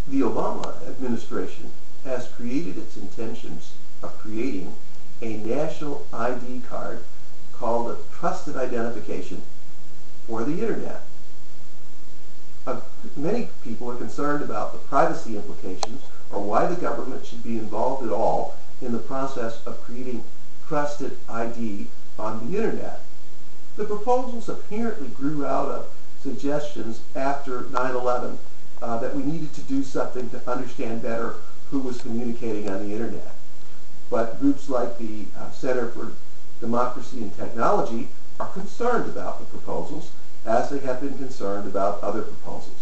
The Obama administration has created its intentions of creating a national ID card called a trusted identification for the internet. Many people are concerned about the privacy implications or why the government should be involved at all in the process of creating trusted ID on the internet. The proposals apparently grew out of suggestions after 9/11 that we needed to do something to understand better who was communicating on the internet. But groups like the Center for Democracy and Technology are concerned about the proposals, as they have been concerned about other proposals.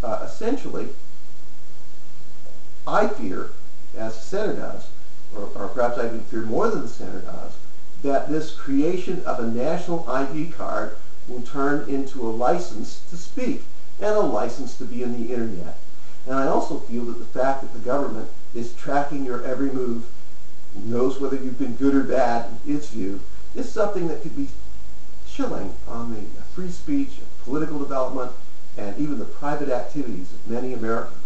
Essentially, I fear, as the Center does, or perhaps I even fear more than the Center does, that this creation of a national ID card will turn into a license to speak and a license to be in the internet. And I also feel that the fact that the government is tracking your every move, knows whether you've been good or bad in its view, is something that could be chilling on the free speech, political development, and even the private activities of many Americans.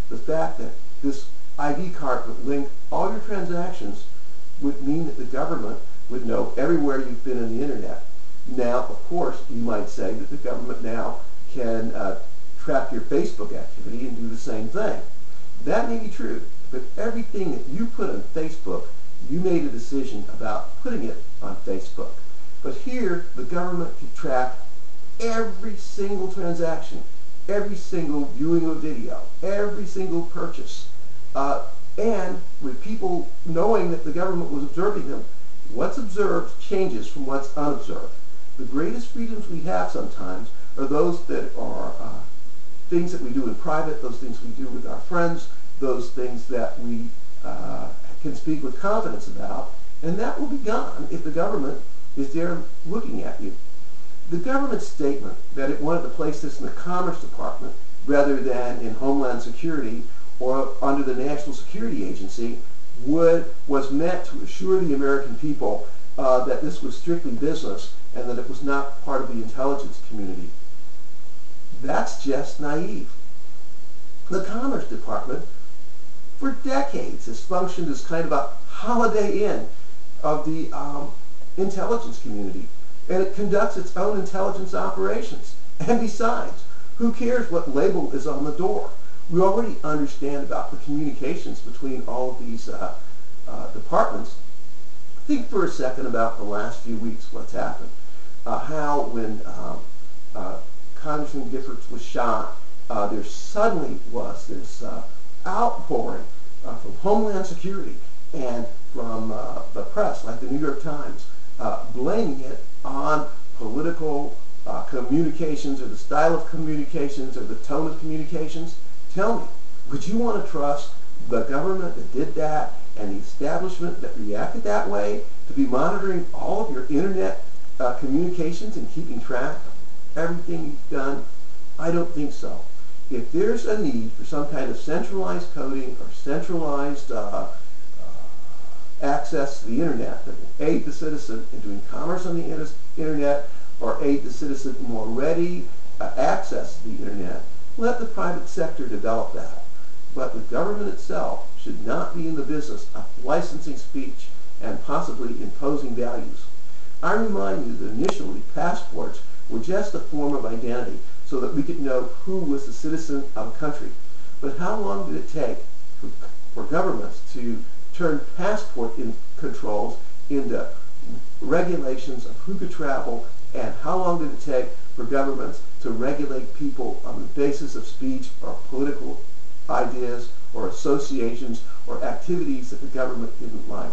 The fact that this ID card would link all your transactions would mean that the government would know everywhere you've been in the internet. Now, of course, you might say that the government now can track your Facebook activity and do the same thing. That may be true, but everything that you put on Facebook, you made a decision about putting it on Facebook. But here, the government can track every single transaction, every single viewing of a video, every single purchase. And with people knowing that the government was observing them, what's observed changes from what's unobserved. The greatest freedoms we have sometimes are those that are things that we do in private, those things we do with our friends, those things that we can speak with confidence about, and that will be gone if the government is there looking at you. The government's statement that it wanted to place this in the Commerce Department rather than in Homeland Security or under the National Security Agency was meant to assure the American people that this was strictly business and that it was not part of the intelligence community. That's just naive. The Commerce Department, for decades, has functioned as kind of a Holiday Inn of the intelligence community, and it conducts its own intelligence operations. And besides, who cares what label is on the door? We already understand about the communications between all of these departments. Think for a second about the last few weeks, what's happened. How when Congressman Giffords was shot, there suddenly was this outpouring from Homeland Security and from the press, like the New York Times, blaming it on political communications or the style of communications or the tone of communications. Tell me, would you want to trust the government that did that and the establishment that reacted that way to be monitoring all of your internet communications and keeping track of everything you've done? I don't think so. If there's a need for some kind of centralized coding or centralized access to the internet that will aid the citizen in doing commerce on the internet or aid the citizen in more ready access to the internet, let the private sector develop that. But the government itself should not be in the business of licensing speech and possibly imposing values. I remind you that initially passports were just a form of identity so that we could know who was a citizen of a country. But how long did it take for governments to turn passport controls into regulations of who could travel, and how long did it take for governments to regulate people on the basis of speech or political ideas or associations or activities that the government didn't like?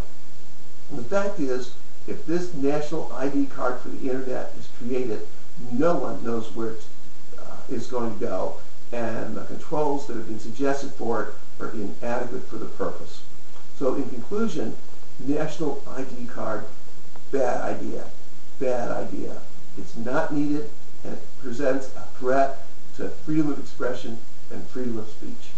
And the fact is, if this national ID card for the internet is created, no one knows where it is going to go, and the controls that have been suggested for it are inadequate for the purpose. So in conclusion, national ID card, bad idea. Bad idea. It's not needed, and it presents a threat to freedom of expression and freedom of speech.